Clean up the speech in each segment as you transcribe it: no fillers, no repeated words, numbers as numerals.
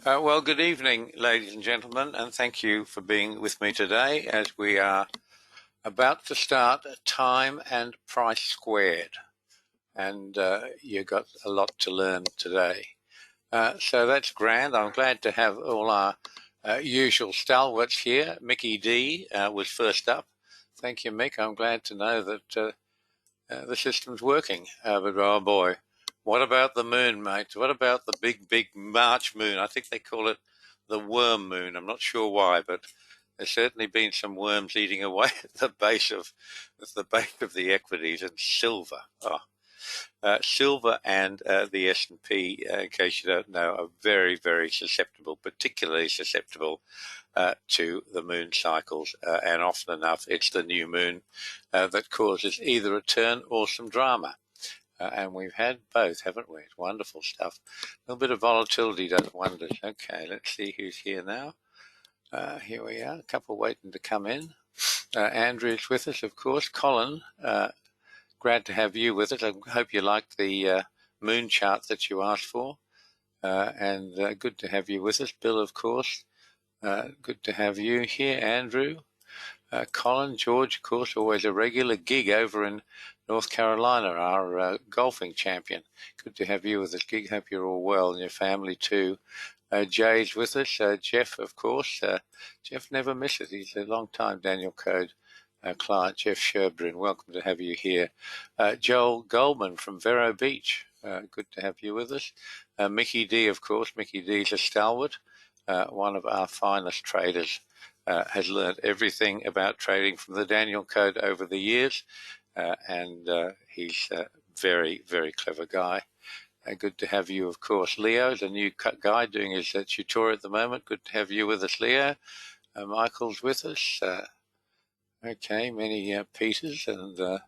Well, good evening, ladies and gentlemen, and thank you for being with me today as we are about to start Time and Price Squared. And you got a lot to learn today. So that's grand. I'm glad to have all our usual stalwarts here. Mickey D was first up. Thank you, Mick. I'm glad to know that the system's working. But oh boy, what about the moon, mate? What about the big March moon? I think they call it the worm moon. I'm not sure why, but there's certainly been some worms eating away at the base of the equities and silver. Silver and the S&P, in case you don't know, are very, very susceptible, particularly susceptible to the moon cycles, and often enough it's the new moon that causes either a turn or some drama. And we've had both, haven't we? It's wonderful stuff. A little bit of volatility does wonders. Okay, let's see who's here now. Here we are, a couple waiting to come in. Andrew's with us, of course. Colin, glad to have you with us. I hope you liked the moon chart that you asked for. And good to have you with us. Bill, of course. Good to have you here, Andrew. Colin, George, of course, always a regular gig over in North Carolina, our golfing champion. Good to have you with us, Gig. Hope you're all well and your family too. Jay's with us. Jeff, of course. Jeff never misses. He's a long time Danielcode client, Jeff Sherbrin. Welcome to have you here. Joel Goldman from Vero Beach. Good to have you with us. Mickey D, of course. Mickey D's a stalwart, one of our finest traders. Has learned everything about trading from the Danielcode over the years, and he's a very, very clever guy. Good to have you, of course. Leo, the new guy doing his tutorial at the moment. Good to have you with us, Leo. Michael's with us. Okay, many Peters and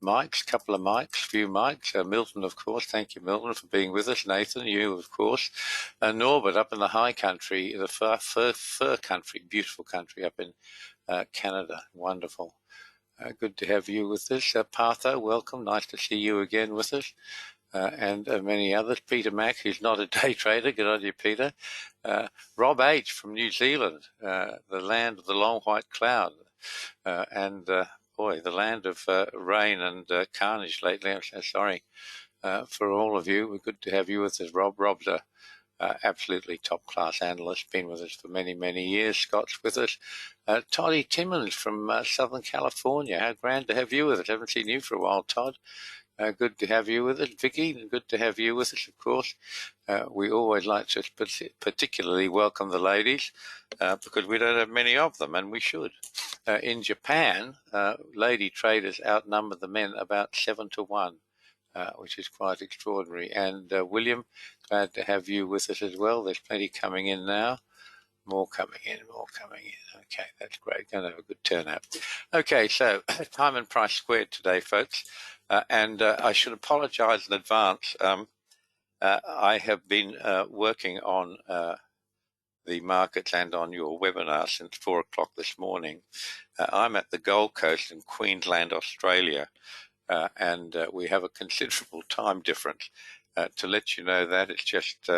Mike's, couple of Mikes, few Mikes. Milton, of course. Thank you, Milton, for being with us. Nathan, you, of course. Norbert, up in the high country, the fur country, beautiful country up in Canada. Wonderful. Good to have you with us. Partha, welcome. Nice to see you again with us. And many others. Peter Mack, who's not a day trader. Good on you, Peter. Rob H. from New Zealand, the land of the long white cloud. Boy, the land of rain and carnage lately. I'm so sorry for all of you. We're good to have you with us, Rob. Rob's a absolutely top-class analyst, been with us for many, many years. Scott's with us. Toddy Timmons from Southern California. How grand to have you with us. Haven't seen you for a while, Todd. Good to have you with us. Vicky, good to have you with us, of course. We always like to particularly welcome the ladies because we don't have many of them, and we should. In Japan, lady traders outnumber the men about 7-1, which is quite extraordinary. And William, glad to have you with us as well. There's plenty coming in now. More coming in. Okay, that's great. Going to have a good turnout. Okay, so time and price squared today, folks. And I should apologize in advance. I have been working on the markets and on your webinar since 4 o'clock this morning. I'm at the Gold Coast in Queensland, Australia, and we have a considerable time difference. To let you know that, it's just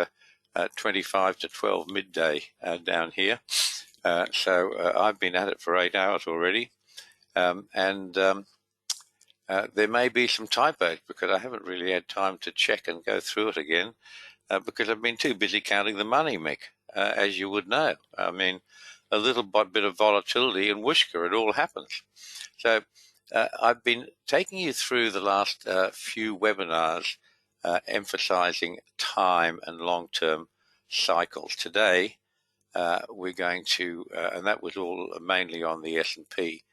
25 to 12 midday down here. So I've been at it for 8 hours already. There may be some typos because I haven't really had time to check and go through it again because I've been too busy counting the money, Mick, as you would know. I mean, a little bit of volatility and whooshka, it all happens. So I've been taking you through the last few webinars emphasizing time and long-term cycles. Today, we're going to, and that was all mainly on the S&P,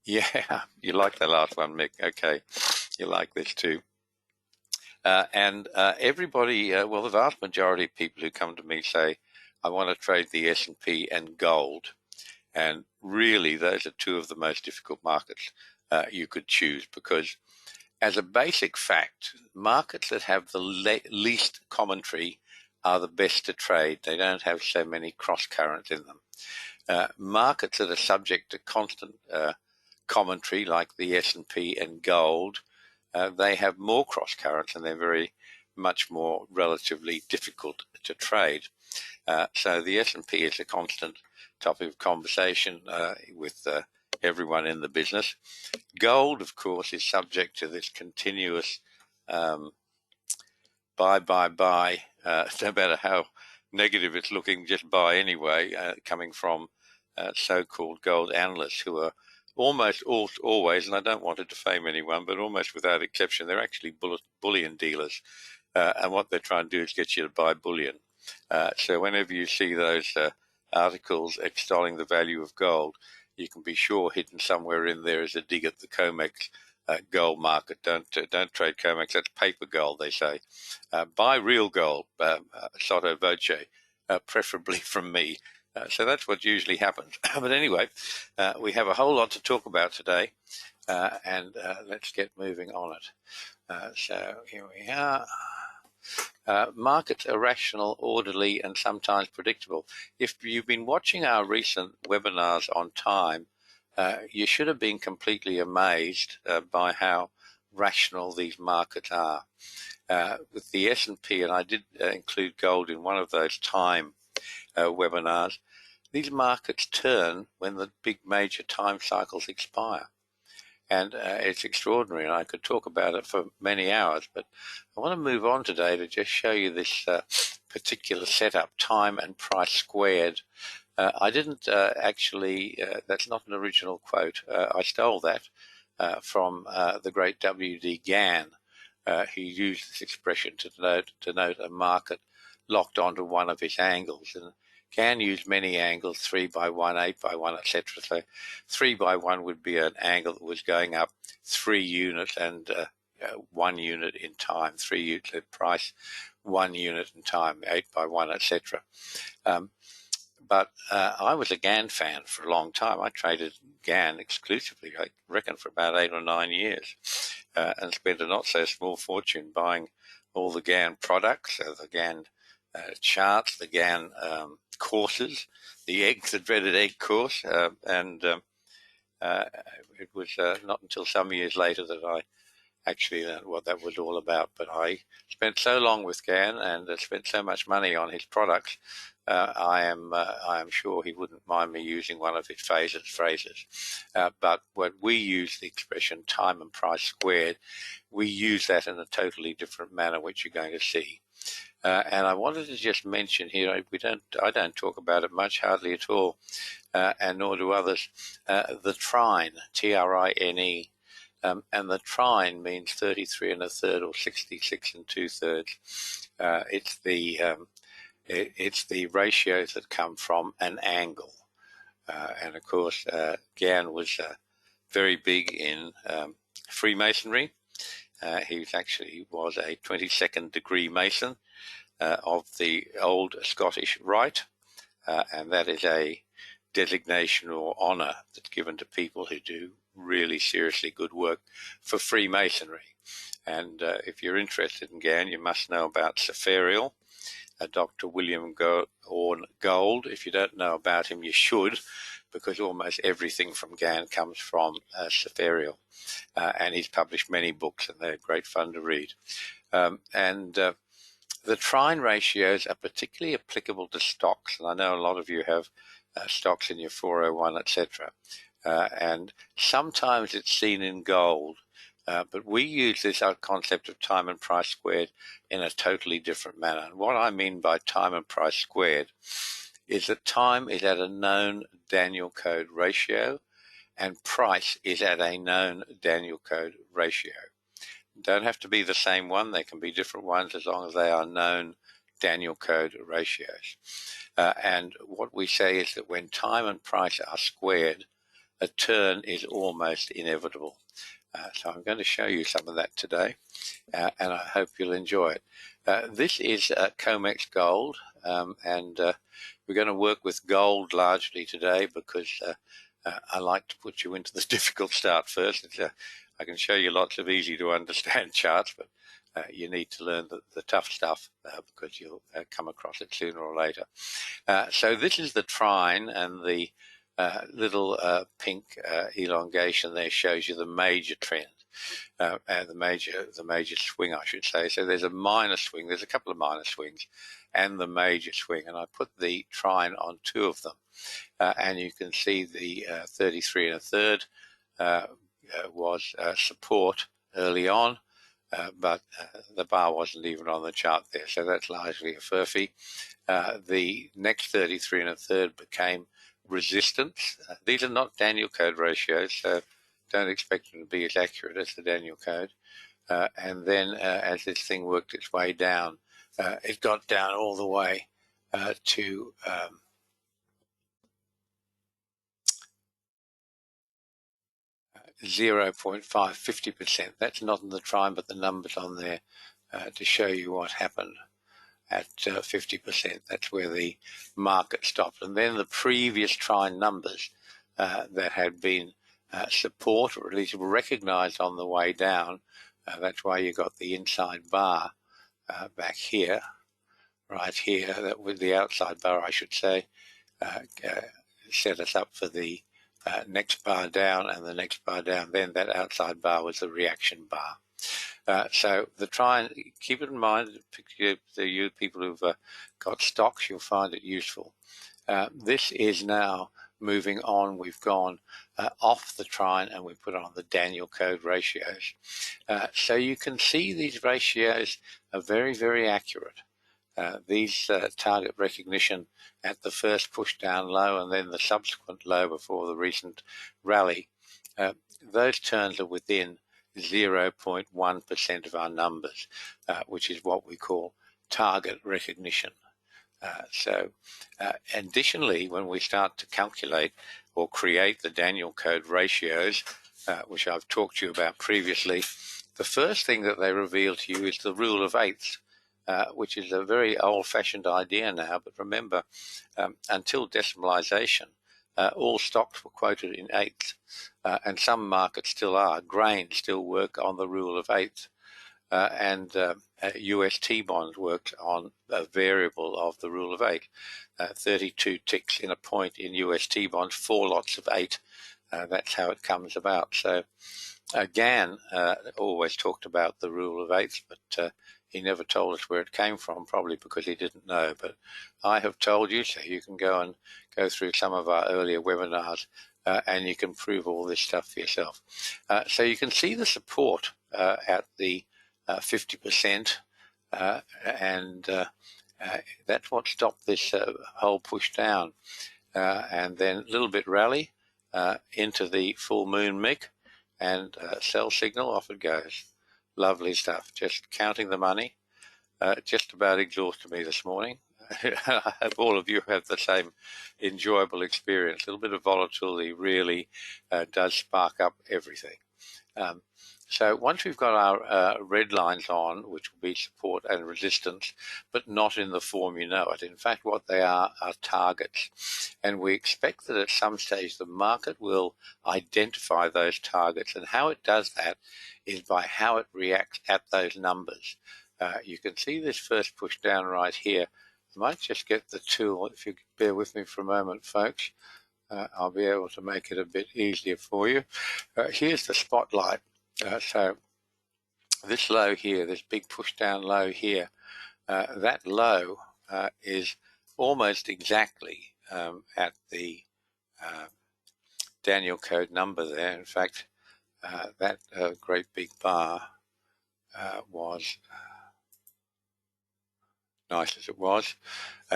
yeah, you like the last one, Mick. Okay, you like this too. Everybody, well, the vast majority of people who come to me say, I want to trade the S&P and gold. And really, those are two of the most difficult markets you could choose because as a basic fact, markets that have the least commentary are the best to trade. They don't have so many cross currents in them. Markets that are subject to constant commentary like the S&P and gold, they have more cross currents and they're very much more relatively difficult to trade. So the S&P is a constant topic of conversation with everyone in the business. Gold, of course, is subject to this continuous buy, no matter how negative it's looking, just buy anyway, coming from so-called gold analysts who are almost always, and I don't want to defame anyone, but almost without exception, they're actually bullion dealers. And what they're trying to do is get you to buy bullion. So whenever you see those articles extolling the value of gold, you can be sure hidden somewhere in there is a dig at the COMEX gold market. Don't trade COMEX. That's paper gold, they say. Buy real gold, sotto voce, preferably from me. So that's what usually happens. But anyway, we have a whole lot to talk about today, and let's get moving on it. So here we are. Markets are rational, orderly, and sometimes predictable. If you've been watching our recent webinars on time, you should have been completely amazed by how rational these markets are. With the S&P, and I did include gold in one of those time webinars, these markets turn when the big major time cycles expire. And it's extraordinary, and I could talk about it for many hours, but I want to move on today to just show you this particular setup, time and price squared. I didn't actually, that's not an original quote. I stole that from the great W.D. Gann. He used this expression to denote a market locked onto one of his angles. And Gann used many angles, 3 by 1, 8 by 1, etc. So 3 by 1 would be an angle that was going up 3 units and 1 unit in time, 3 units at price, 1 unit in time, 8 by 1, etc. But I was a Gann fan for a long time. I traded Gann exclusively, I reckon, for about 8 or 9 years, and spent a not so small fortune buying all the Gann products, the Gann charts, the Gann courses, the dreaded egg course, and it was not until some years later that I actually learned what that was all about. But I spent so long with Gann and spent so much money on his products, I am sure he wouldn't mind me using one of his phrases. But when we use the expression time and price squared, we use that in a totally different manner, which you're going to see. And I wanted to just mention here, I don't talk about it much, hardly at all, and nor do others, the trine, T-R-I-N-E. And the trine means 33 1/3 or 66 2/3. It's the ratios that come from an angle. And of course, Gann was very big in Freemasonry. He was a 22nd degree Mason of the old Scottish Rite, and that is a designation or honour that's given to people who do really seriously good work for Freemasonry. And if you're interested in Gann, you must know about Cephariel, Dr. William Gold. If you don't know about him, you should, because almost everything from Gann comes from Cephariel. And he's published many books, and they're great fun to read. The trine ratios are particularly applicable to stocks, and I know a lot of you have stocks in your 401, etc. And sometimes it's seen in gold, but we use this concept of time and price squared in a totally different manner. And what I mean by time and price squared is that time is at a known Danielcode ratio, and price is at a known Danielcode ratio. Don't have to be the same one. They can be different ones as long as they are known Danielcode ratios. And what we say is that when time and price are squared, a turn is almost inevitable. So I'm going to show you some of that today, and I hope you'll enjoy it. This is COMEX gold, and we're going to work with gold largely today because I like to put you into the difficult start first. I can show you lots of easy to understand charts, but you need to learn the tough stuff because you'll come across it sooner or later. So this is the trine, and the little pink elongation there shows you the major trend. And the major swing, I should say. So there's a minor swing, there's a couple of minor swings, and the major swing. And I put the trine on two of them, and you can see the 33 1/3 was support early on, but the bar wasn't even on the chart there, so that's largely a furphy. The next 33 1/3 became resistance. These are not Danielcode ratios, so don't expect them to be as accurate as the Danielcode. And then as this thing worked its way down, it got down all the way to 0.5, 50%. That's not in the trine, but the numbers on there to show you what happened at 50%. That's where the market stopped. And then the previous trine numbers that had been support, or at least recognized on the way down, that's why you got the inside bar back here, right here, that was the outside bar, I should say, set us up for the next bar down and the next bar down. Then that outside bar was the reaction bar. So the trine, keep it in mind, you people who've got stocks, you'll find it useful. This is now moving on. We've gone off the trine and we put on the Danielcode ratios. So you can see these ratios are very, very accurate. These target recognition at the first push down low and then the subsequent low before the recent rally, those turns are within 0.1% of our numbers, which is what we call target recognition. Additionally, when we start to calculate or create the Danielcode ratios, which I've talked to you about previously, the first thing that they reveal to you is the rule of eighths, which is a very old-fashioned idea now. But remember, until decimalization, all stocks were quoted in eighths, and some markets still are. Grain still work on the rule of eighths. And UST bonds worked on a variable of the rule of 8. 32 ticks in a point in UST bonds, 4 lots of 8. That's how it comes about. So Gann always talked about the rule of 8s, but he never told us where it came from, probably because he didn't know. But I have told you, so you can go and go through some of our earlier webinars and you can prove all this stuff for yourself. So you can see the support at the 50%, and that's what stopped this whole push down. And then a little bit rally into the full moon MIG, and sell signal, off it goes. Lovely stuff. Just counting the money. Just about exhausted me this morning. I hope all of you have the same enjoyable experience. A little bit of volatility really does spark up everything. So once we've got our red lines on, which will be support and resistance, but not in the form you know it. In fact, what they are targets. And we expect that at some stage the market will identify those targets. And how it does that is by how it reacts at those numbers. You can see this first push down right here. I might just get the tool, if you bear with me for a moment, folks. I'll be able to make it a bit easier for you. Here's the spotlight. So this low here, this big push down low here, that low is almost exactly at the Danielcode number there. In fact, that great big bar was, nice as it was,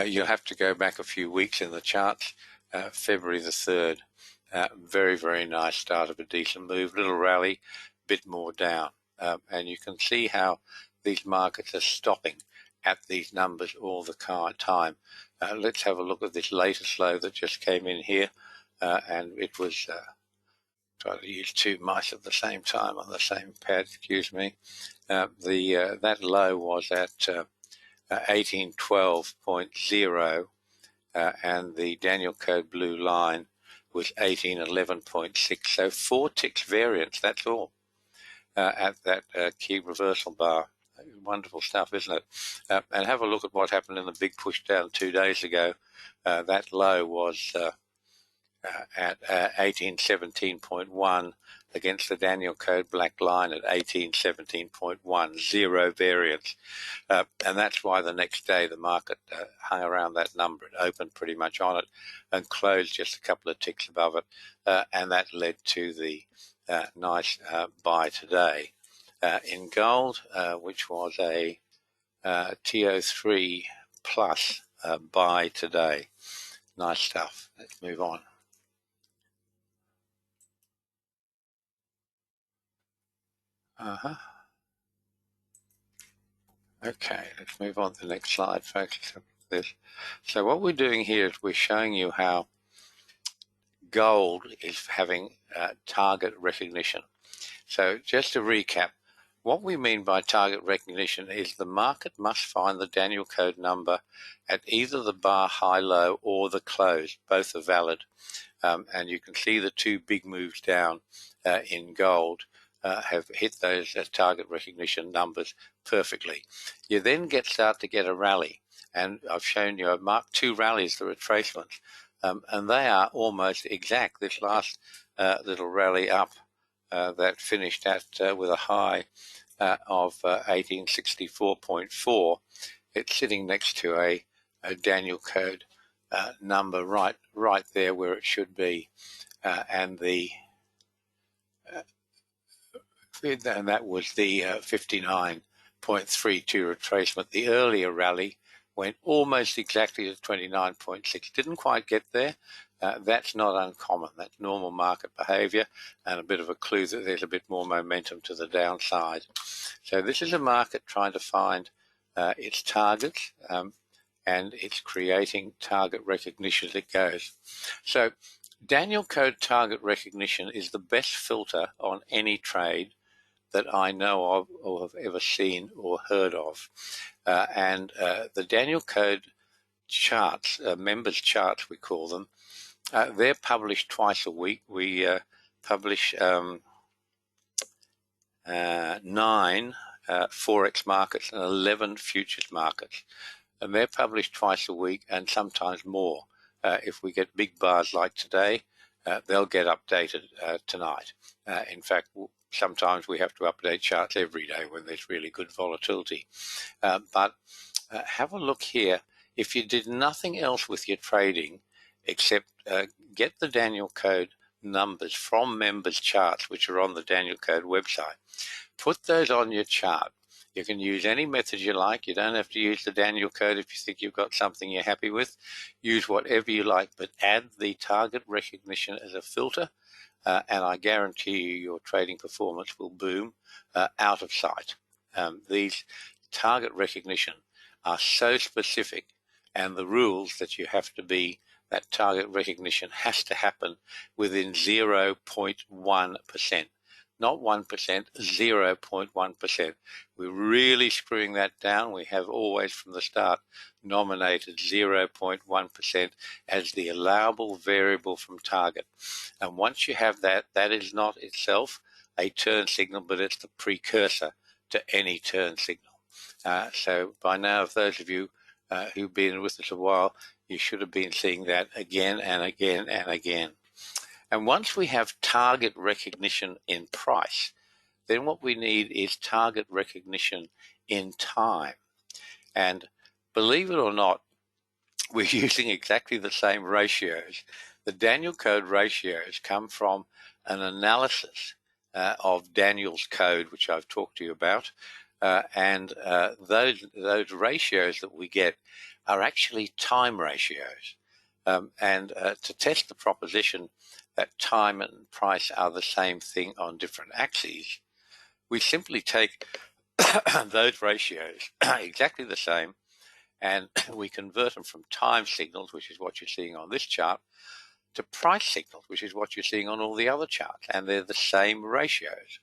you'll have to go back a few weeks in the charts. February the 3rd, very, very nice start of a decent move, little rally, bit more down, and you can see how these markets are stopping at these numbers all the time. Let's have a look at this latest low that just came in here, and it was trying to use two mice at the same time on the same pad, excuse me. That low was at 1812.0, and the Danielcode blue line was 1811.6, so 4 ticks variance, that's all. At that key reversal bar. Wonderful stuff, isn't it? And have a look at what happened in the big push down 2 days ago. That low was at 1817.1 against the Danielcode black line at 1817.1, zero variance. And that's why the next day the market hung around that number. It opened pretty much on it and closed just a couple of ticks above it, and that led to the nice buy today in gold, which was a TO3 plus buy today. Nice stuff. Let's move on. Okay, let's move on to the next slide, folks. So what we're doing here is we're showing you how gold is having target recognition. So just to recap, what we mean by target recognition is the market must find the Danielcode number at either the bar high low or the close. Both are valid. And you can see the two big moves down in gold have hit those target recognition numbers perfectly. You then start to get a rally, and I've shown you, I've marked two rallies, the retracements, and they are almost exact. This last little rally up that finished at with a high of 1864.4, it's sitting next to a Danielcode number right there where it should be, and that was the 59.32 retracement. The earlier rally went almost exactly to 29.6. Didn't quite get there. That's not uncommon. That's normal market behavior and a bit of a clue that there's a bit more momentum to the downside. So this is a market trying to find its targets, and it's creating target recognition as it goes. So Danielcode target recognition is the best filter on any trade that I know of or have ever seen or heard of. And the Danielcode charts, members charts we call them, they're published twice a week. We publish 9 Forex markets and 11 futures markets. And they're published twice a week and sometimes more. If we get big bars like today, they'll get updated tonight. In fact, sometimes we have to update charts every day when there's really good volatility. But have a look here. If you did nothing else with your trading except get the Danielcode numbers from members charts, which are on the Danielcode website, put those on your chart. You can use any method you like. You don't have to use the Danielcode if you think you've got something you're happy with. Use whatever you like, but add the target recognition as a filter, and I guarantee you your trading performance will boom out of sight. These target recognition are so specific, and the rules that you have to be, that target recognition has to happen within 0.1%. Not 1%, 0.1%. We're really screwing that down. We have always from the start nominated 0.1% as the allowable variable from target. And once you have that, that is not itself a turn signal, but it's the precursor to any turn signal. So by now, if those of you who've been with us a while, you should have been seeing that again and again and again. And once we have target recognition in price, then what we need is target recognition in time. And believe it or not, we're using exactly the same ratios. The Danielcode ratios come from an analysis of Daniel's code, which I've talked to you about. And those ratios that we get are actually time ratios. And to test the proposition that time and price are the same thing on different axes, we simply take those ratios exactly the same, and we convert them from time signals, which is what you're seeing on this chart, to price signals, which is what you're seeing on all the other charts, and they're the same ratios.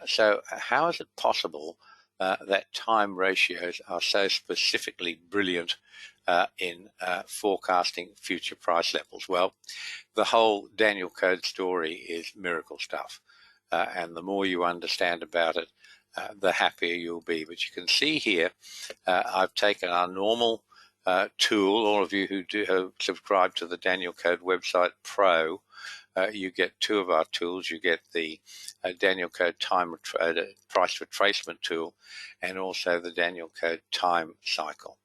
So how is it possible that time ratios are so specifically brilliant in forecasting future price levels? Well, the whole Danielcode story is miracle stuff, and the more you understand about it, the happier you'll be. But you can see here, I've taken our normal tool. All of you who do subscribe to the Danielcode website Pro, you get two of our tools. You get the Danielcode price retracement tool, and also the Danielcode time cycle.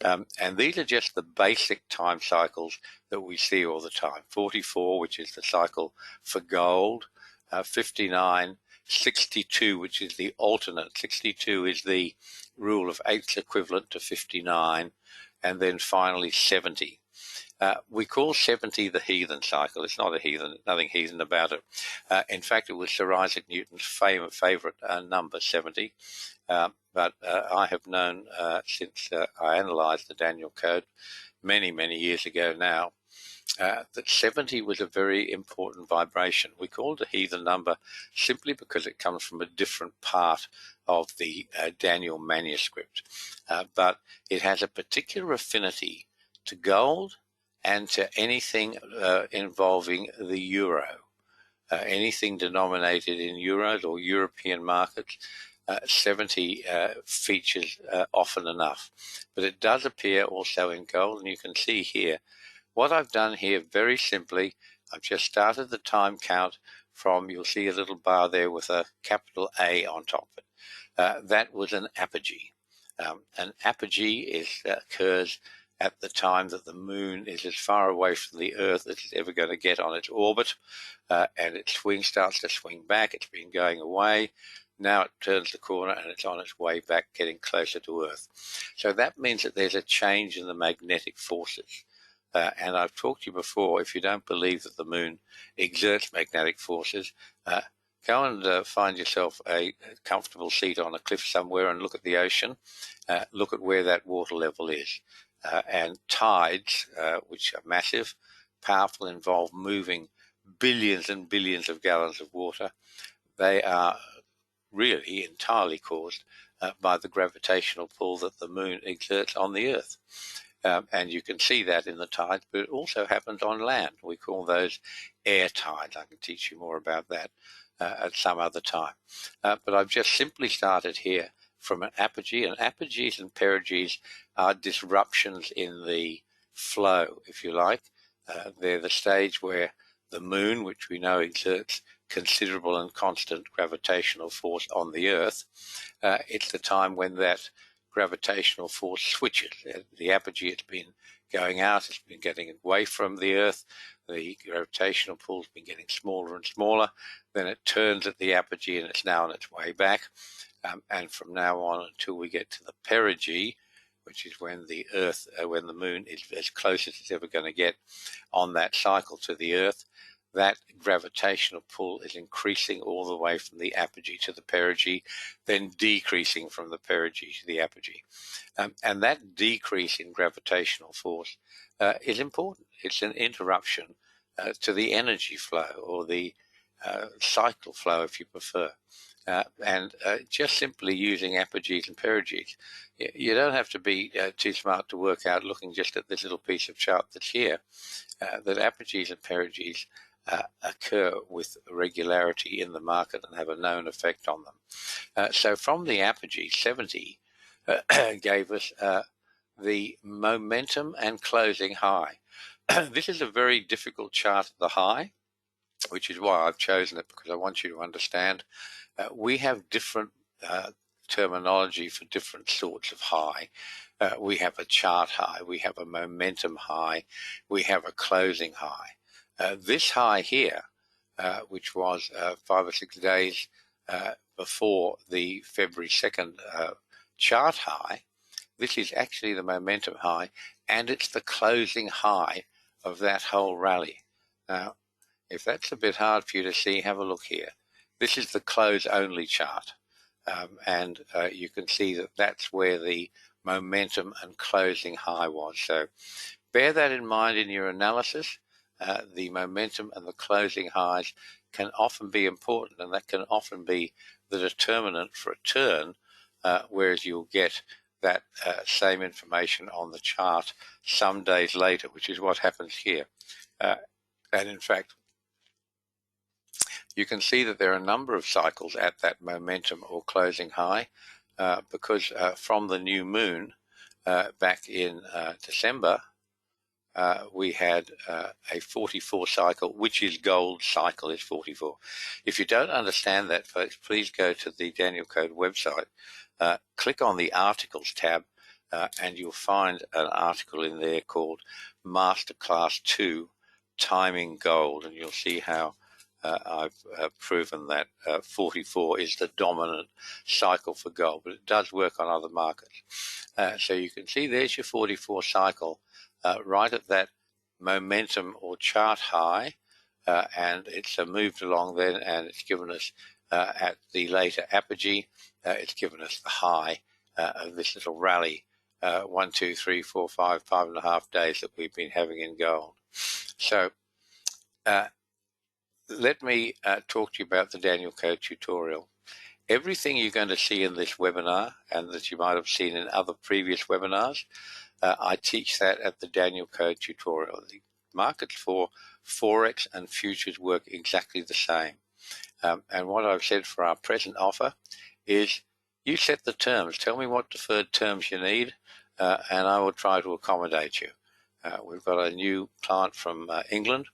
And these are just the basic time cycles that we see all the time. 44, which is the cycle for gold, 59, 62, which is the alternate. 62 is the rule of eighths equivalent to 59, and then finally 70. We call 70 the heathen cycle. It's not a heathen, nothing heathen about it. In fact, it was Sir Isaac Newton's favorite number, 70. But I have known since I analysed the Danielcode many, many years ago now, that 70 was a very important vibration. We call it a heathen number simply because it comes from a different part of the Daniel manuscript. But it has a particular affinity to gold and to anything involving the euro. Anything denominated in euros or European markets, 70 features often enough. But it does appear also in gold, and you can see here what I've done here very simply. I've just started the time count from, you'll see a little bar there with a capital A on top of it. That was an apogee. An apogee occurs at the time that the moon is as far away from the Earth as it's ever going to get on its orbit, and it starts to swing back. It's been going away. Now it turns the corner and it's on its way back, getting closer to Earth. So that means that there's a change in the magnetic forces. And I've talked to you before, if you don't believe that the moon exerts magnetic forces, go and find yourself a comfortable seat on a cliff somewhere and look at the ocean. Look at where that water level is. And tides, which are massive, powerful, involve moving billions and billions of gallons of water. They are really entirely caused by the gravitational pull that the moon exerts on the Earth. And you can see that in the tides, but it also happens on land. We call those air tides. I can teach you more about that at some other time. But I've just simply started here from an apogee, and apogees and perigees are disruptions in the flow, if you like. They're the stage where the moon, which we know exerts considerable and constant gravitational force on the Earth, it's the time when that gravitational force switches. The apogee, it's been going out, it's been getting away from the Earth, the gravitational pull's been getting smaller and smaller, then it turns at the apogee and it's now on its way back. And from now on until we get to the perigee, which is when the Earth, when the moon is as close as it's ever going to get on that cycle to the Earth, that gravitational pull is increasing all the way from the apogee to the perigee, then decreasing from the perigee to the apogee. And that decrease in gravitational force is important. It's an interruption to the energy flow, or the cycle flow, if you prefer. And just simply using apogees and perigees, you don't have to be too smart to work out, looking just at this little piece of chart that's here, that apogees and perigees occur with regularity in the market and have a known effect on them. So from the apogee, 70 gave us the momentum and closing high. This is a very difficult chart at the high, which is why I've chosen it, because I want you to understand we have different terminology for different sorts of high. We have a chart high, we have a momentum high, we have a closing high. This high here, which was 5 or 6 days before the February 2nd chart high, this is actually the momentum high, and it's the closing high of that whole rally. Now, if that's a bit hard for you to see, have a look here. This is the close-only chart, and you can see that that's where the momentum and closing high was. So bear that in mind in your analysis. The momentum and the closing highs can often be important, and that can often be the determinant for a turn, whereas you'll get that same information on the chart some days later, which is what happens here. And in fact, you can see that there are a number of cycles at that momentum or closing high, because from the new moon, back in December, we had a 44 cycle, which is gold cycle is 44. If you don't understand that, folks, please go to the Danielcode website, click on the articles tab, and you'll find an article in there called Masterclass 2 Timing Gold, and you'll see how I've proven that 44 is the dominant cycle for gold, but it does work on other markets. So you can see there's your 44 cycle right at that momentum or chart high, and it's moved along then, and it's given us at the later apogee, it's given us the high of this little rally, 1, 2, 3, 4, 5, 5.5 days that we've been having in gold. So let me talk to you about the Danielcode tutorial. Everything you're going to see in this webinar, and that you might have seen in other previous webinars, I teach that at the Danielcode tutorial. The markets for Forex and futures work exactly the same. And what I've said for our present offer is you set the terms. Tell me what deferred terms you need, and I will try to accommodate you. We've got a new client from England.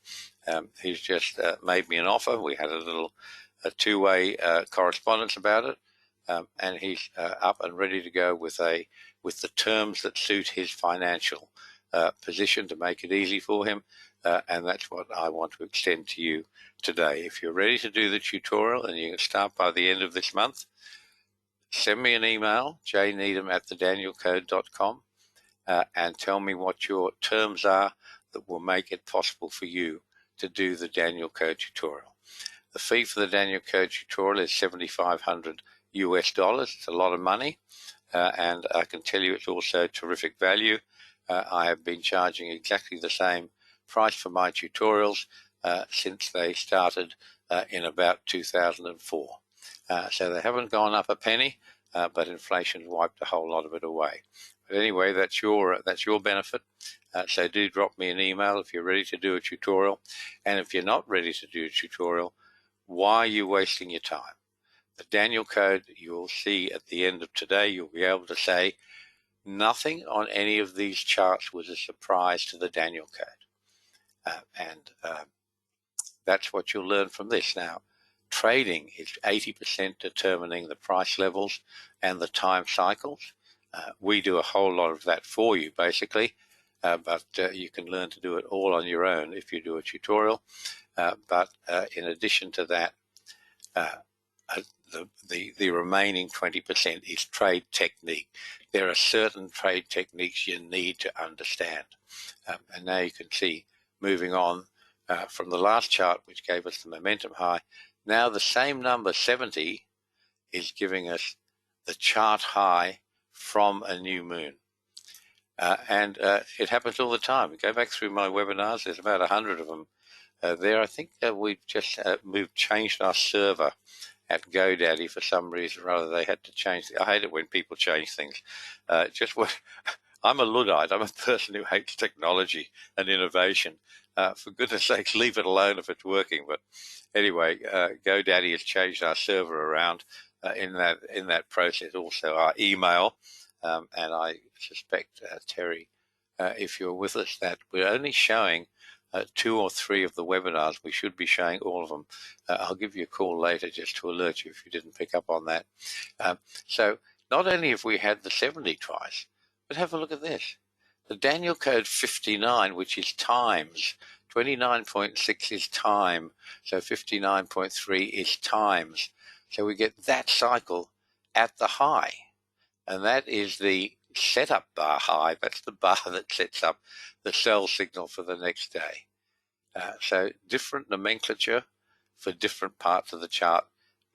He's just made me an offer. We had a little two-way correspondence about it, and he's up and ready to go with the terms that suit his financial position to make it easy for him, and that's what I want to extend to you today. If you're ready to do the tutorial, and you can start by the end of this month, send me an email, jneedham@thedanielcode.com, and tell me what your terms are that will make it possible for you to do the Danielcode tutorial. The fee for the Danielcode tutorial is $7,500 US. It's a lot of money, and I can tell you it's also terrific value. I have been charging exactly the same price for my tutorials since they started in about 2004. So they haven't gone up a penny, but inflation wiped a whole lot of it away. But anyway, that's your benefit. So do drop me an email if you're ready to do a tutorial. And if you're not ready to do a tutorial, why are you wasting your time? The Danielcode, you'll see at the end of today, you'll be able to say, nothing on any of these charts was a surprise to the Danielcode. And that's what you'll learn from this. Now, trading is 80% determining the price levels and the time cycles. We do a whole lot of that for you, basically, but you can learn to do it all on your own if you do a tutorial. But in addition to that, the remaining 20% is trade technique. There are certain trade techniques you need to understand. And now you can see, moving on from the last chart, which gave us the momentum high, now the same number, 70, is giving us the chart high from a new moon. And it happens all the time. Go back through my webinars, there's about 100 of them there. I think we've just changed our server at GoDaddy for some reason or other. They had to change. I hate it when people change things. I'm a Luddite. I'm a person who hates technology and innovation. For goodness sakes, leave it alone if it's working. But anyway, GoDaddy has changed our server around in that process. Also, our email, and I suspect, Terry, if you're with us, that we're only showing 2 or 3 of the webinars. We should be showing all of them. I'll give you a call later just to alert you if you didn't pick up on that. So not only have we had the 70 twice, but have a look at this. The Danielcode 59, which is times, 29.6 is time, so 59.3 is times. So we get that cycle at the high, and that is the setup bar high. That's the bar that sets up the sell signal for the next day. So different nomenclature for different parts of the chart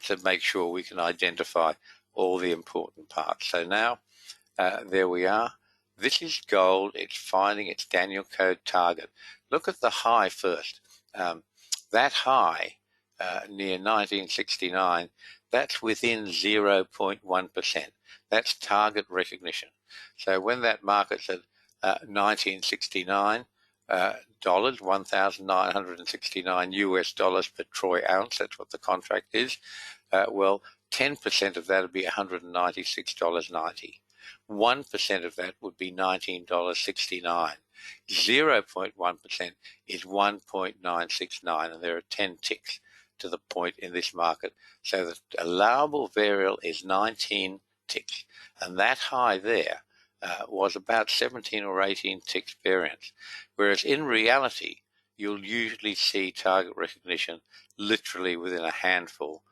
to make sure we can identify all the important parts. So now there we are. This is gold. It's finding its Danielcode target. Look at the high first. That high near 1969, that's within 0.1%. That's target recognition. So when that market's at 1969 dollars, 1,969 US dollars per troy ounce, that's what the contract is, well, 10% of that would be $196.90. 1% of that would be $19.69. 0.1% is 1.969, and there are 10 ticks to the point in this market. So the allowable variable is 19 ticks, and that high there was about 17 or 18 ticks variance, whereas in reality you'll usually see target recognition literally within a handful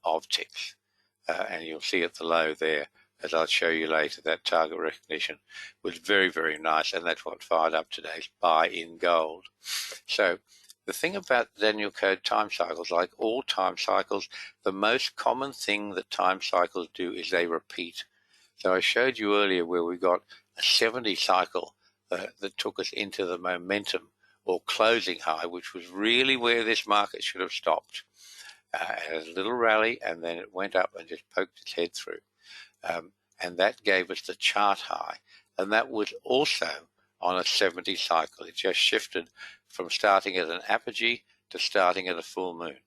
of ticks, and you'll see at the low there, as I'll show you later, that target recognition was very, very nice, and that's what fired up today's buy in gold. So the thing about Danielcode time cycles, like all time cycles, the most common thing that time cycles do is they repeat. So I showed you earlier where we got a 70 cycle that took us into the momentum or closing high, which was really where this market should have stopped. It had a little rally, and then it went up and just poked its head through. And that gave us the chart high. And that was also on a 70 cycle. It just shifted from starting at an apogee to starting at a full moon.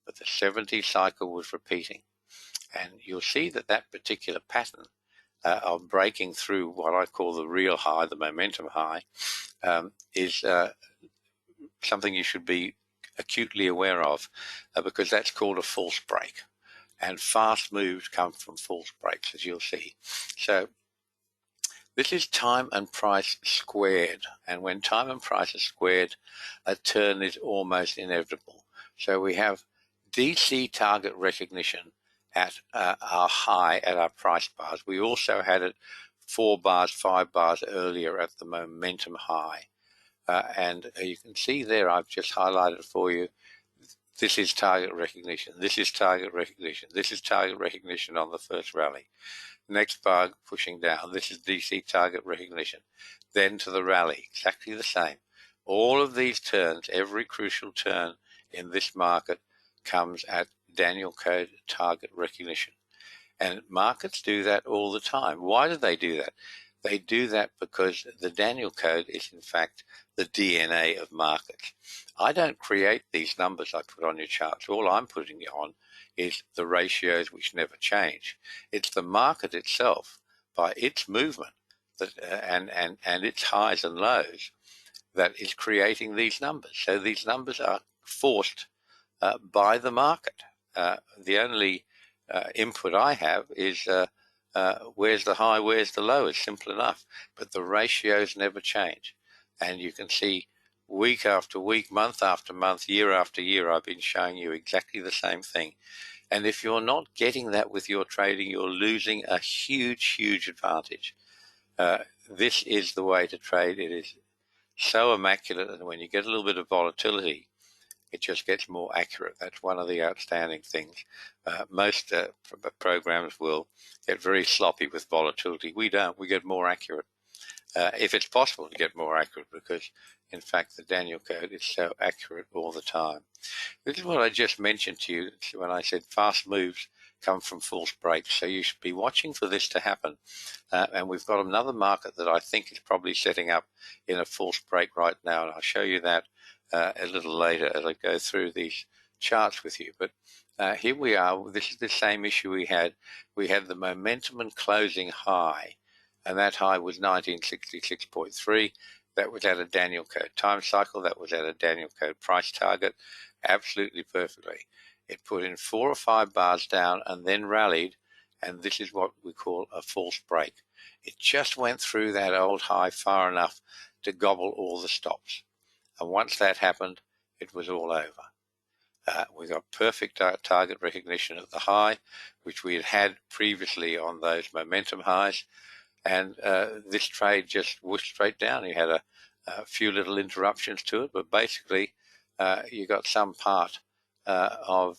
But the 70 cycle was repeating. And you'll see that that particular pattern of breaking through what I call the real high, the momentum high, is something you should be acutely aware of, because that's called a false break. And fast moves come from false breaks, as you'll see. So this is time and price squared. And when time and price are squared, a turn is almost inevitable. So we have DC target recognition at our high, at our price bars. We also had it 4 bars, 5 bars earlier at the momentum high. And you can see there, I've just highlighted for you, this is target recognition, this is target recognition, this is target recognition on the first rally. Next bar pushing down, this is DC target recognition. Then to the rally, exactly the same. All of these turns, every crucial turn in this market comes at Danielcode target recognition. And markets do that all the time. Why do they do that? They do that because the Danielcode is in fact the DNA of markets. I don't create these numbers I put on your charts. All I'm putting on is the ratios which never change. It's the market itself, by its movement that, and its highs and lows, that is creating these numbers. So these numbers are forced by the market. The only input I have is where's the high, where's the low. It's simple enough, but the ratios never change. And you can see week after week, month after month, year after year, I've been showing you exactly the same thing. And if you're not getting that with your trading, you're losing a huge, huge advantage. This is the way to trade. It is so immaculate, and when you get a little bit of volatility, it just gets more accurate. That's one of the outstanding things. Most programs will get very sloppy with volatility. We don't. We get more accurate. If it's possible to get more accurate, because in fact the Danielcode is so accurate all the time. This is what I just mentioned to you when I said fast moves come from false breaks. So you should be watching for this to happen. And we've got another market that I think is probably setting up in a false break right now, and I'll show you that a little later as I go through these charts with you. But here we are. This is the same issue we had. We had the momentum and closing high, and that high was 1966.3. That was at a Danielcode time cycle. That was at a Danielcode price target, absolutely perfectly. It put in 4 or 5 bars down and then rallied, and this is what we call a false break. It just went through that old high far enough to gobble all the stops. And once that happened, it was all over. We got perfect target recognition at the high, which we had had previously on those momentum highs. And this trade just whooshed straight down. You had a few little interruptions to it, but basically you got some part of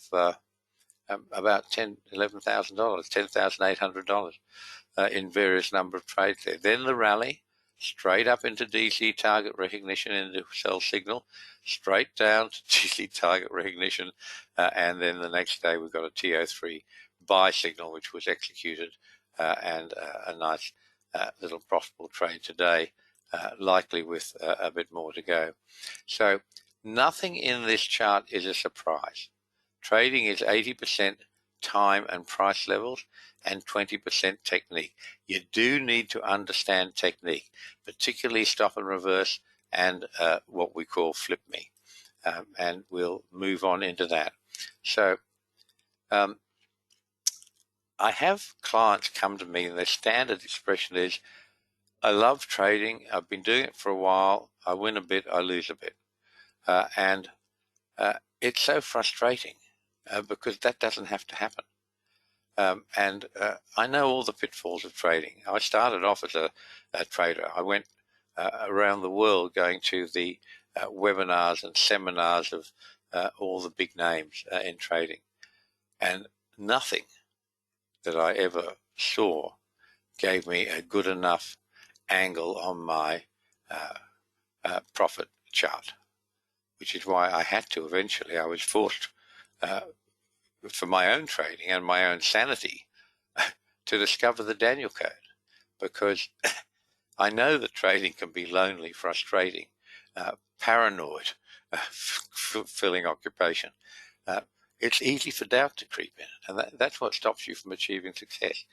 about $11,000, $10,800 in various number of trades there. Then the rally, straight up into DC target recognition, into sell signal, straight down to DC target recognition, and then the next day we got a TO3 buy signal, which was executed, and a nice little profitable trade today, likely with a bit more to go. So nothing in this chart is a surprise. Trading is 80% time and price levels, and 20% technique. You do need to understand technique, particularly stop and reverse and what we call flip me. And we'll move on into that. So I have clients come to me and their standard expression is, I love trading, I've been doing it for a while, I win a bit, I lose a bit. And it's so frustrating because that doesn't have to happen. And I know all the pitfalls of trading. I started off as a trader. I went around the world going to the webinars and seminars of all the big names in trading. And nothing that I ever saw gave me a good enough angle on my profit chart, which is why I had to eventually. I was forced for my own trading and my own sanity to discover the Danielcode, because I know that trading can be lonely, frustrating, paranoid, fulfilling occupation. It's easy for doubt to creep in, and that's what stops you from achieving success.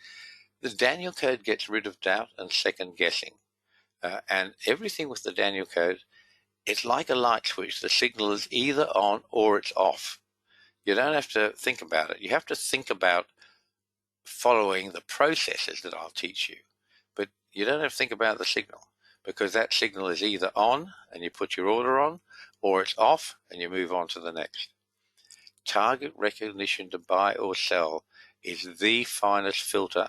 The Danielcode gets rid of doubt and second guessing, and everything with the Danielcode, it's like a light switch. The signal is either on or it's off. You don't have to think about it. You have to think about following the processes that I'll teach you, but you don't have to think about the signal, because that signal is either on and you put your order on, or it's off and you move on to the next. Target recognition to buy or sell is the finest filter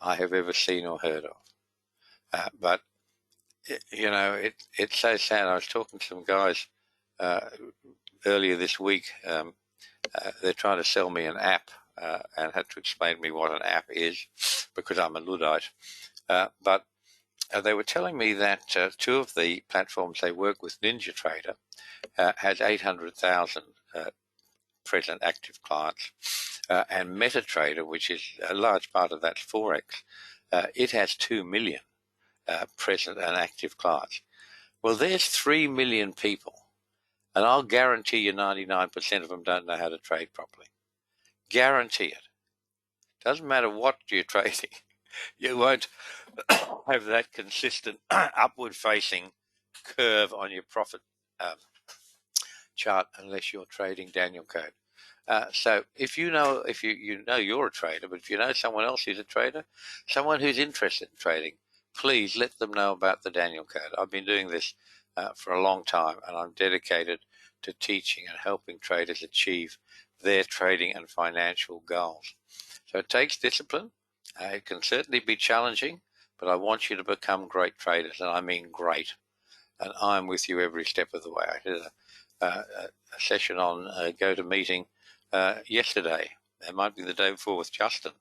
I have ever seen or heard of. But you know, it's so sad. I was talking to some guys earlier this week. They're trying to sell me an app and had to explain to me what an app is, because I'm a Luddite. But they were telling me that two of the platforms they work with, NinjaTrader, has 800,000 present active clients, and MetaTrader, which is a large part of that's Forex, it has 2 million present and active clients. Well, there's 3 million people, and I'll guarantee you 99% of them don't know how to trade properly. Guarantee it. Doesn't matter what you're trading, you won't have that consistent upward facing curve on your profit chart unless you're trading Danielcode. So if you know you're a trader, but if you know someone else who's a trader, someone who's interested in trading, please let them know about the Danielcode. I've been doing this for a long time, and I'm dedicated to teaching and helping traders achieve their trading and financial goals. So it takes discipline. It can certainly be challenging, but I want you to become great traders, and I mean great. And I'm with you every step of the way. I did a session on GoToMeeting yesterday. It might be the day before, with Justin,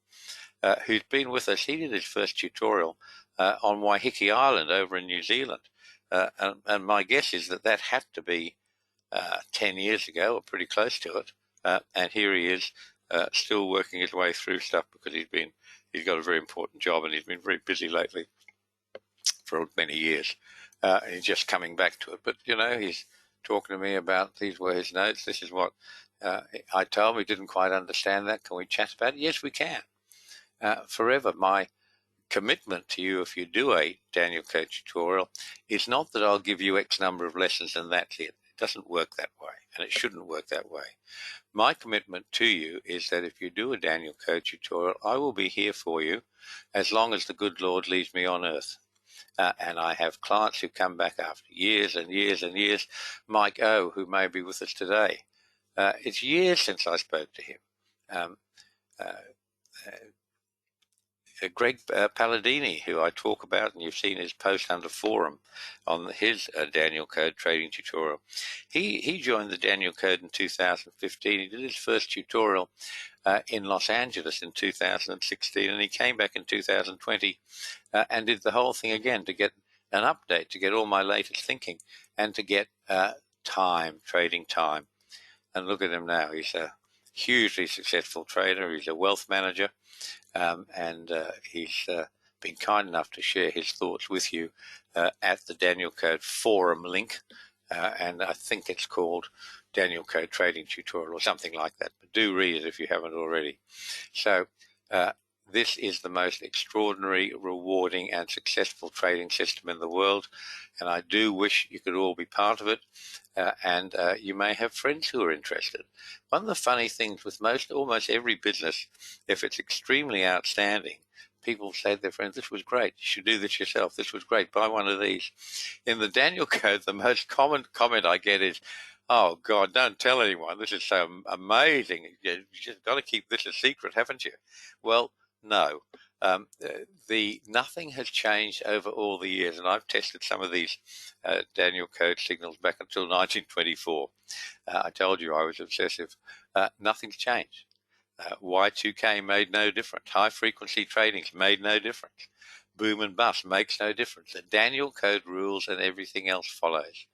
who's been with us. He did his first tutorial on Waiheke Island over in New Zealand. And my guess is that had to be 10 years ago, or pretty close to it. And here he is, still working his way through stuff, because he's got a very important job, and he's been very busy lately for many years. And he's just coming back to it. But, you know, he's talking to me about, these were his notes. This is what I told him. He didn't quite understand that. Can we chat about it? Yes, we can. Forever. My commitment to you, if you do a Danielcode tutorial, is not that I'll give you X number of lessons and that's it. It doesn't work that way, and it shouldn't work that way. My commitment to you is that if you do a Danielcode tutorial, I will be here for you as long as the good Lord leaves me on earth. And I have clients who come back after years and years and years. Mike O, who may be with us today, it's years since I spoke to him. Greg Palladini, who I talk about, and you've seen his post under forum on his Danielcode trading tutorial. He joined the Danielcode in 2015. He did his first tutorial in Los Angeles in 2016, and he came back in 2020 and did the whole thing again to get an update, to get all my latest thinking, and to get trading time. And look at him now. He's a hugely successful trader. He's a wealth manager. And he's been kind enough to share his thoughts with you at the Danielcode forum link, and I think it's called Danielcode Trading Tutorial or something like that. But do read it if you haven't already. So this is the most extraordinary, rewarding and successful trading system in the world, and I do wish you could all be part of it, and you may have friends who are interested. One of the funny things with almost every business, if it's extremely outstanding, people say to their friends, this was great, you should do this yourself, this was great, buy one of these. In the Danielcode, the most common comment I get is, oh God, don't tell anyone, this is so amazing, you just got to keep this a secret, haven't you? Well, no. Nothing has changed over all the years, and I've tested some of these Danielcode signals back until 1924. I told you I was obsessive. Nothing's changed. Y2K made no difference. High frequency trading made no difference. Boom and bust makes no difference. The Danielcode rules and everything else follows.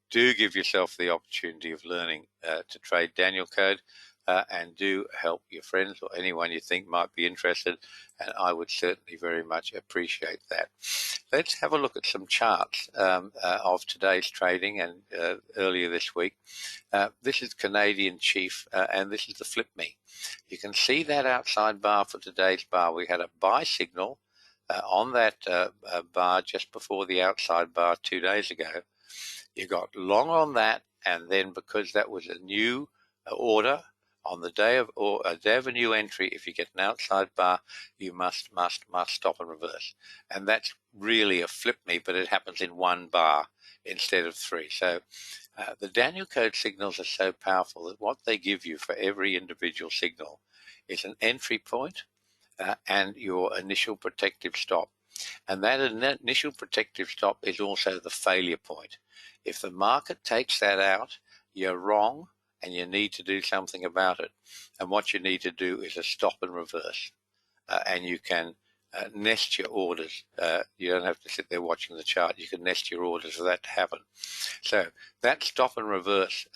Do give yourself the opportunity of learning to trade Danielcode, and do help your friends or anyone you think might be interested, and I would certainly very much appreciate that. Let's have a look at some charts of today's trading and earlier this week. This is Canadian Chief, and this is the Flip Me. You can see that outside bar for today's bar. We had a buy signal on that bar just before the outside bar 2 days ago. You got long on that, and then because that was a new order on the day of a new entry, if you get an outside bar, you must stop and reverse. And that's really a flip me, but it happens in one bar instead of 3. So the Danielcode signals are so powerful that what they give you for every individual signal is an entry point and your initial protective stop. And that initial protective stop is also the failure point. If the market takes that out, you're wrong and you need to do something about it. And what you need to do is a stop and reverse. And you can nest your orders. You don't have to sit there watching the chart. You can nest your orders for that to happen. So that stop and reverse,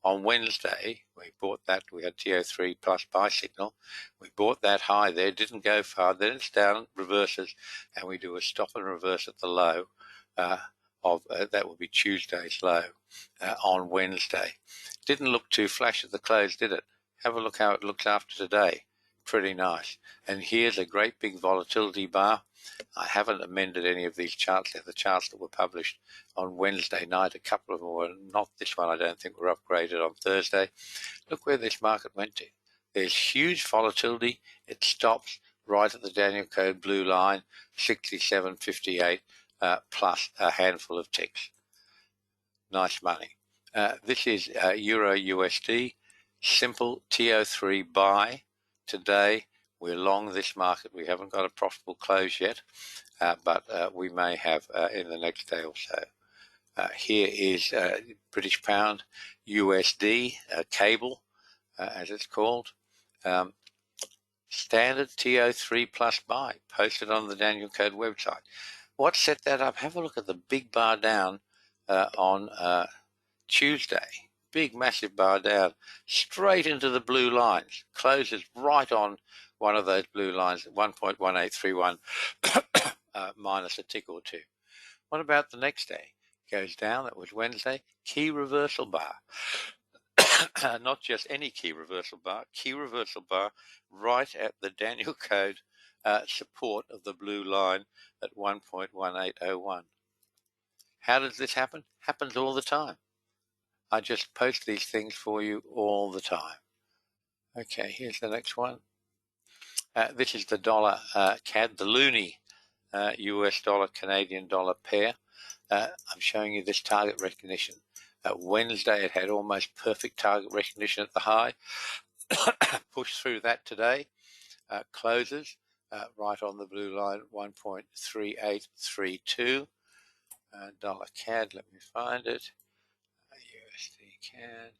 on Wednesday, we bought that. We had TO3 plus buy signal. We bought that high there, didn't go far. Then it's down, reverses, and we do a stop and reverse at the low that will be Tuesday's low on Wednesday. Didn't look too flash at the close, did it? Have a look how it looks after today. Pretty nice. And here's a great big volatility bar. I haven't amended any of these charts. They're the charts that were published on Wednesday night. A couple of them were, not this one, I don't think, were upgraded on Thursday. Look where this market went to. There's huge volatility. It stops right at the Danielcode blue line, 67.58, plus a handful of ticks. Nice money. This is Euro USD, simple TO3 buy today. We're long this market. We haven't got a profitable close yet, but we may have in the next day or so. Here is British Pound USD cable, as it's called. Standard TO3 plus buy, posted on the Danielcode website. What set that up? Have a look at the big bar down on Tuesday. Big, massive bar down, straight into the blue lines. Closes right on one of those blue lines at 1.1831 minus a tick or two. What about the next day? Goes down. That was Wednesday. Key reversal bar. Not just any key reversal bar. Key reversal bar right at the Danielcode support of the blue line at 1.1801. How does this happen? Happens all the time. I just post these things for you all the time. Okay, here's the next one. This is the dollar CAD, the loonie US dollar Canadian dollar pair. I'm showing you this target recognition. Wednesday, it had almost perfect target recognition at the high. Pushed through that today. Closes right on the blue line, 1.3832. Dollar CAD, let me find it. USD CAD.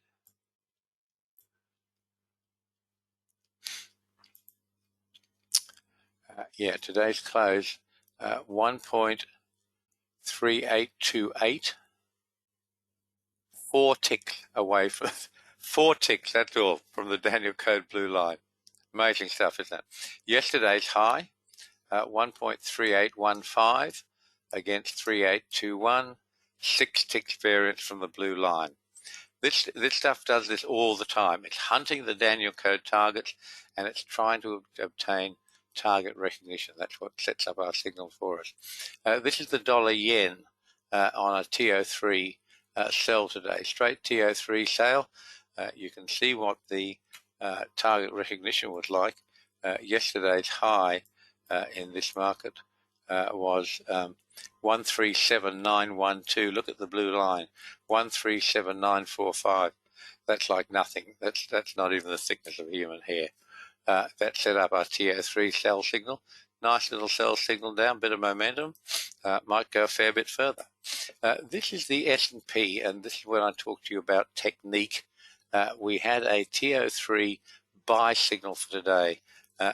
Yeah, today's close, 1.3828. 4 ticks away from 4 ticks, that's all, from the Danielcode blue line. Amazing stuff, isn't it? Yesterday's high, 1.3815 against 3821, 6 ticks variance from the blue line. This stuff does this all the time. It's hunting the Danielcode targets, and it's trying to obtain target recognition. That's what sets up our signal for us. This is the dollar yen on a TO3 sell today. Straight TO3 sale. You can see what the target recognition was like. Yesterday's high in this market was 137912. Look at the blue line, 137945. That's like nothing. That's not even the thickness of human hair. That set up our TO3 sell signal. Nice little sell signal down, bit of momentum. Might go a fair bit further. This is the S&P, and this is when I talk to you about technique. We had a TO3 buy signal for today,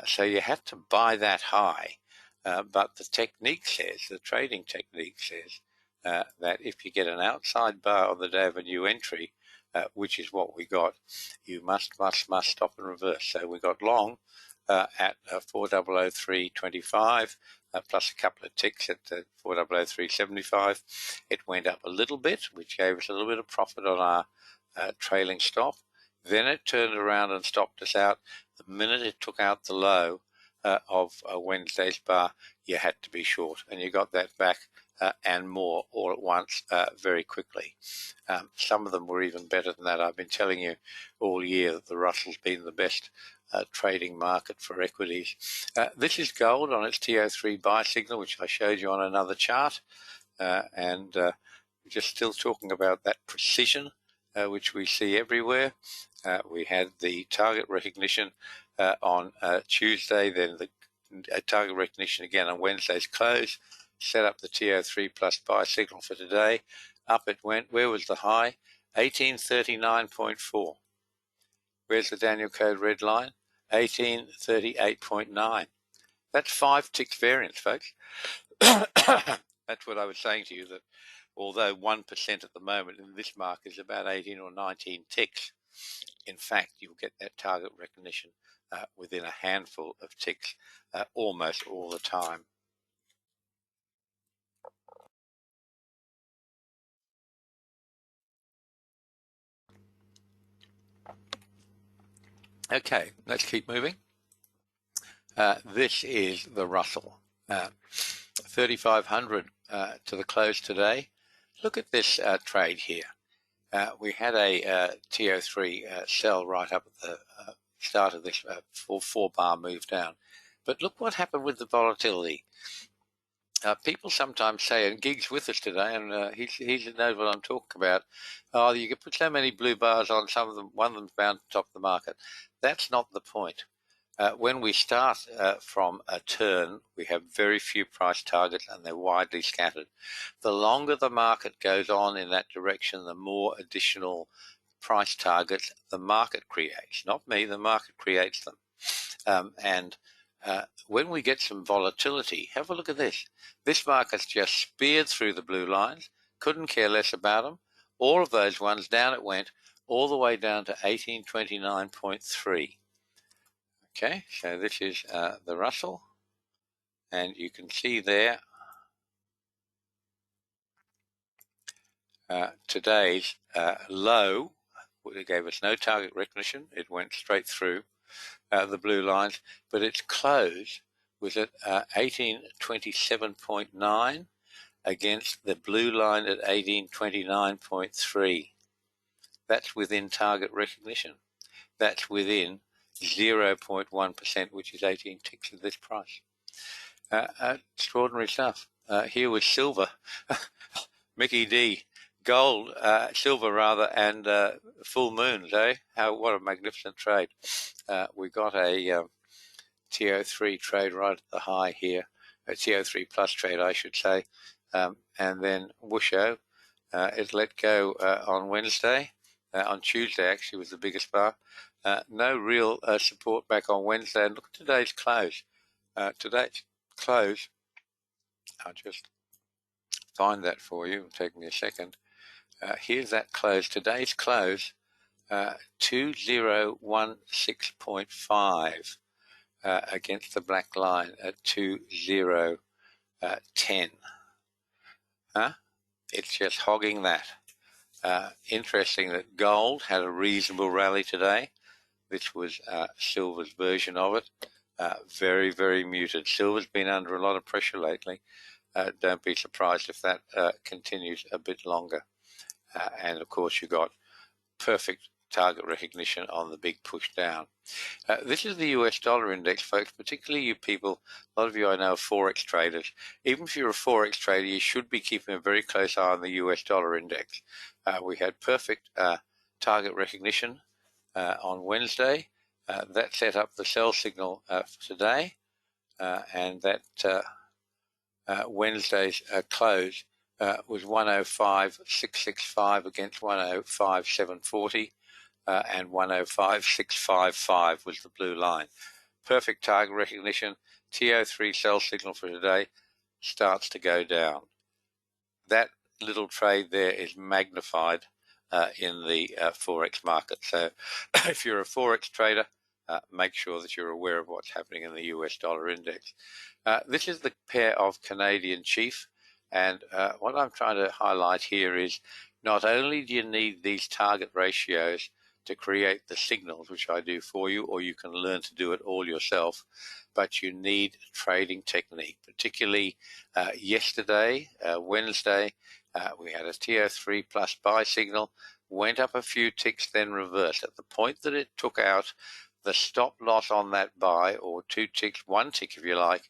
so you had to buy that high. But the technique says, the trading technique says, that if you get an outside bar on the day of a new entry, which is what we got, you must stop and reverse. So we got long at 4003.25, plus a couple of ticks at 4003.75. It went up a little bit, which gave us a little bit of profit on our trailing stop. Then it turned around and stopped us out. The minute it took out the low of Wednesday's bar, you had to be short, and you got that back and more all at once very quickly. Some of them were even better than that. I've been telling you all year that the Russell's been the best trading market for equities. This is gold on its TO3 buy signal, which I showed you on another chart, and we're just still talking about that precision which we see everywhere. We had the target recognition on Tuesday, then the target recognition again on Wednesday's close, set up the TO3 plus buy signal for today. Up it went. Where was the high? 1839.4. Where's the Danielcode red line? 1838.9. That's 5 ticks variance, folks. That's what I was saying to you, that although 1% at the moment in this market is about 18 or 19 ticks, in fact, you'll get that target recognition within a handful of ticks almost all the time. Okay, let's keep moving. This is the Russell, 3,500 to the close today. Look at this trade here. We had a TO3 sell right up at the start of this 4-bar move down. But look what happened with the volatility. People sometimes say, and Gig's with us today, and he knows what I'm talking about. Oh, you can put so many blue bars on, some of them, one of them's bound to top the market. That's not the point. When we start from a turn, we have very few price targets, and they're widely scattered. The longer the market goes on in that direction, the more additional price targets the market creates. Not me, the market creates them. When we get some volatility, have a look at this. This market's just speared through the blue lines, couldn't care less about them. All of those ones, down it went, all the way down to 1829.3. Okay, so this is the Russell, and you can see there today's low. It gave us no target recognition. It went straight through the blue lines, but its close was at 1827.9 against the blue line at 1829.3. That's within target recognition. That's within 0.1%, which is 18 ticks of this price. Extraordinary stuff. Here was silver, Mickey D, gold, silver rather, and full moons, eh? What a magnificent trade. We got a TO3 trade right at the high here, a TO3 plus trade, I should say, and then whoosho, it let go on Wednesday. On Tuesday, actually, was the biggest bar. No real support back on Wednesday. And look at today's close. Today's close, I'll just find that for you. It'll take me a second. Here's that close. Today's close, 2016.5 against the black line at 2010. It's just hogging that. Interesting that gold had a reasonable rally today. This was silver's version of it. Very, very muted. Silver's been under a lot of pressure lately. Don't be surprised if that continues a bit longer. And of course, you got perfect target recognition on the big push down. This is the US dollar index, folks, particularly you people. A lot of you I know are Forex traders. Even if you're a Forex trader, you should be keeping a very close eye on the US dollar index. We had perfect target recognition on Wednesday. That set up the sell signal for today, and that Wednesday's close was 105.665 against 105.740, and 105.655 was the blue line. Perfect target recognition. TO3 sell signal for today starts to go down. That little trade there is magnified in the Forex market. So if you're a Forex trader, make sure that you're aware of what's happening in the US dollar index. This is the pair of Canadian Chief, and what I'm trying to highlight here is not only do you need these target ratios to create the signals, which I do for you, or you can learn to do it all yourself, but you need trading technique. Particularly yesterday, Wednesday, we had a TO3 plus buy signal, went up a few ticks, then reversed. At the point that it took out the stop loss on that buy, or 2 ticks, 1 tick if you like,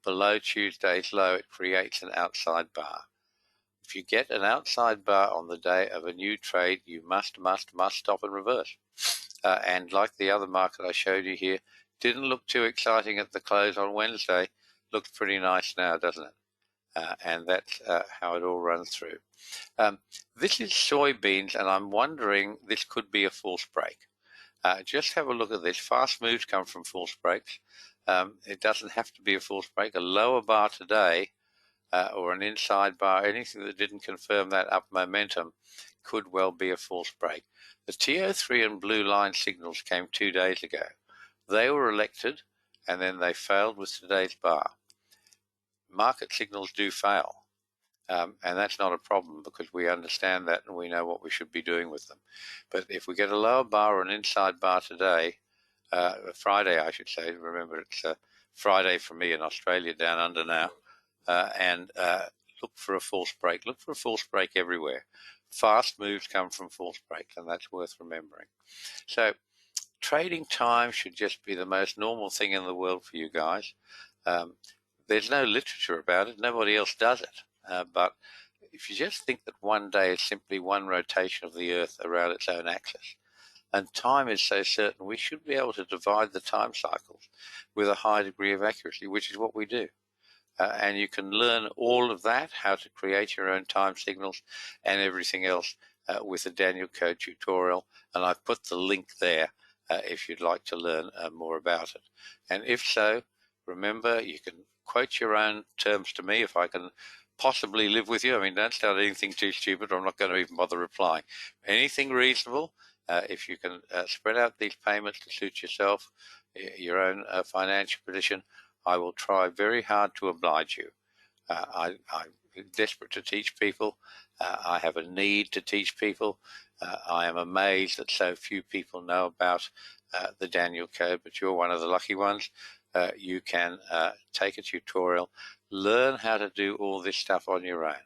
below Tuesday's low, it creates an outside bar. If you get an outside bar on the day of a new trade, you must stop and reverse. And like the other market I showed you here, didn't look too exciting at the close on Wednesday. Looks pretty nice now, doesn't it? And that's how it all runs through. This is soybeans, and I'm wondering, this could be a false break. Just have a look at this. Fast moves come from false breaks. It doesn't have to be a false break. A lower bar today, or an inside bar, anything that didn't confirm that up momentum, could well be a false break. The TO3 and blue line signals came 2 days ago. They were elected, and then they failed with today's bar. Market signals do fail, and that's not a problem because we understand that and we know what we should be doing with them. But if we get a lower bar or an inside bar today, Friday I should say, remember it's Friday for me in Australia down under now, and look for a false break. Look for a false break everywhere. Fast moves come from false breaks, and that's worth remembering. So trading time should just be the most normal thing in the world for you guys. There's no literature about it. Nobody else does it. But if you just think that one day is simply one rotation of the Earth around its own axis, and time is so certain, we should be able to divide the time cycles with a high degree of accuracy, which is what we do. And you can learn all of that, how to create your own time signals and everything else with the Danielcode tutorial. And I've put the link there if you'd like to learn more about it. And if so, remember, you can quote your own terms to me if I can possibly live with you. I mean, don't start anything too stupid or I'm not going to even bother replying. Anything reasonable, if you can spread out these payments to suit yourself, your own financial position, I will try very hard to oblige you. I'm desperate to teach people. I have a need to teach people. I am amazed that so few people know about the Danielcode, but you're one of the lucky ones. You can take a tutorial, learn how to do all this stuff on your own.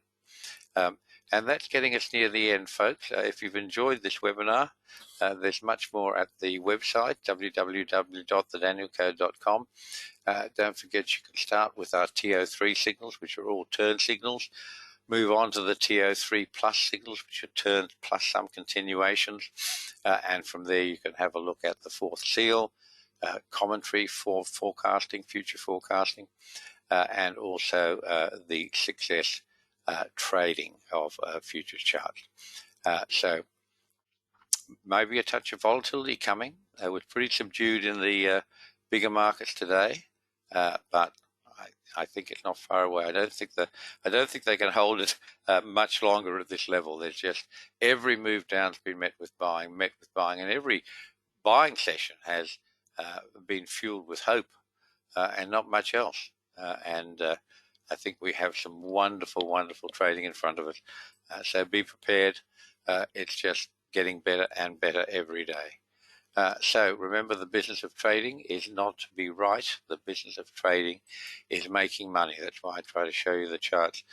And that's getting us near the end, folks. If you've enjoyed this webinar, there's much more at the website, www.thedanielcode.com. Don't forget you can start with our TO3 signals, which are all turn signals. Move on to the TO3 plus signals, which are turns plus some continuations. And from there you can have a look at the fourth seal, commentary for forecasting, future forecasting, and also the success trading of futures charts. So maybe a touch of volatility coming. It was pretty subdued in the bigger markets today, but I think it's not far away. I don't think they can hold it much longer at this level. There's just every move down's been met with buying, and every buying session has been fueled with hope and not much else. And I think we have some wonderful, wonderful trading in front of us. So be prepared. It's just getting better and better every day. So remember, the business of trading is not to be right. The business of trading is making money. That's why I try to show you the charts.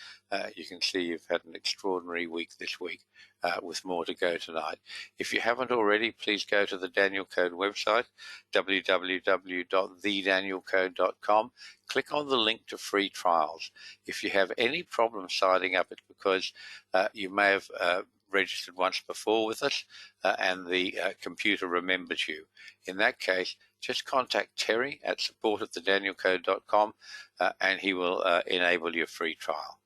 You can see you've had an extraordinary week this week, with more to go tonight. If you haven't already, please go to the Danielcode website, www.thedanielcode.com. Click on the link to free trials. If you have any problem signing up, it's because you may have registered once before with us, and the computer remembers you. In that case, just contact Terry at support@thedanielcode.com, and he will enable your free trial.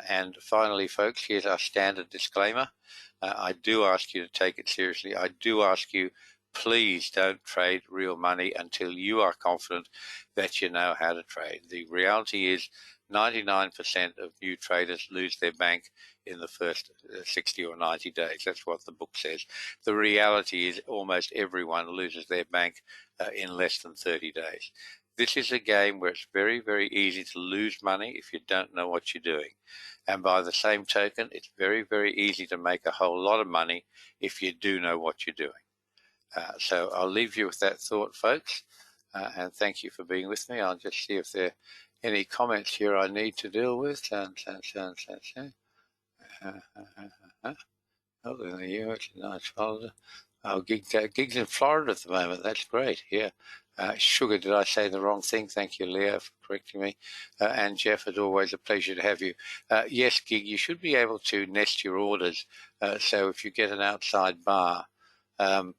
And finally, folks, here's our standard disclaimer. I do ask you to take it seriously. I do ask you, please don't trade real money until you are confident that you know how to trade. The reality is 99% of new traders lose their bank in the first 60 or 90 days. That's what the book says. The reality is almost everyone loses their bank in less than 30 days. This is a game where it's very, very easy to lose money if you don't know what you're doing. And by the same token, it's very, very easy to make a whole lot of money if you do know what you're doing. So I'll leave you with that thought, folks, and thank you for being with me. I'll just see if there are any comments here I need to deal with. Oh, there you are. Nice folder. Oh, gigs in Florida at the moment. That's great. Yeah. Sugar, did I say the wrong thing? Thank you, Leah, for correcting me. And Jeff, it's always a pleasure to have you. Yes, Gig, you should be able to nest your orders. So if you get an outside bar, you're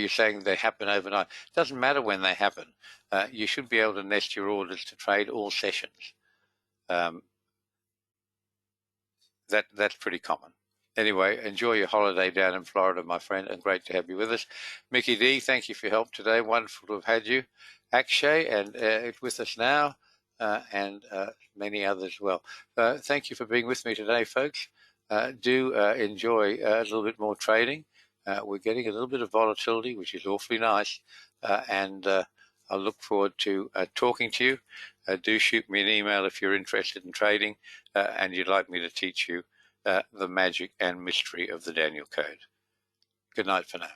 saying they happen overnight. It doesn't matter when they happen. You should be able to nest your orders to trade all sessions. That's pretty common. Anyway, enjoy your holiday down in Florida, my friend, and great to have you with us. Mickey D, thank you for your help today. Wonderful to have had you. Akshay, and with us now, and many others as well. Thank you for being with me today, folks. Do enjoy a little bit more trading. We're getting a little bit of volatility, which is awfully nice, and I look forward to talking to you. Do shoot me an email if you're interested in trading and you'd like me to teach you the magic and mystery of the Daniel Code. Good night for now.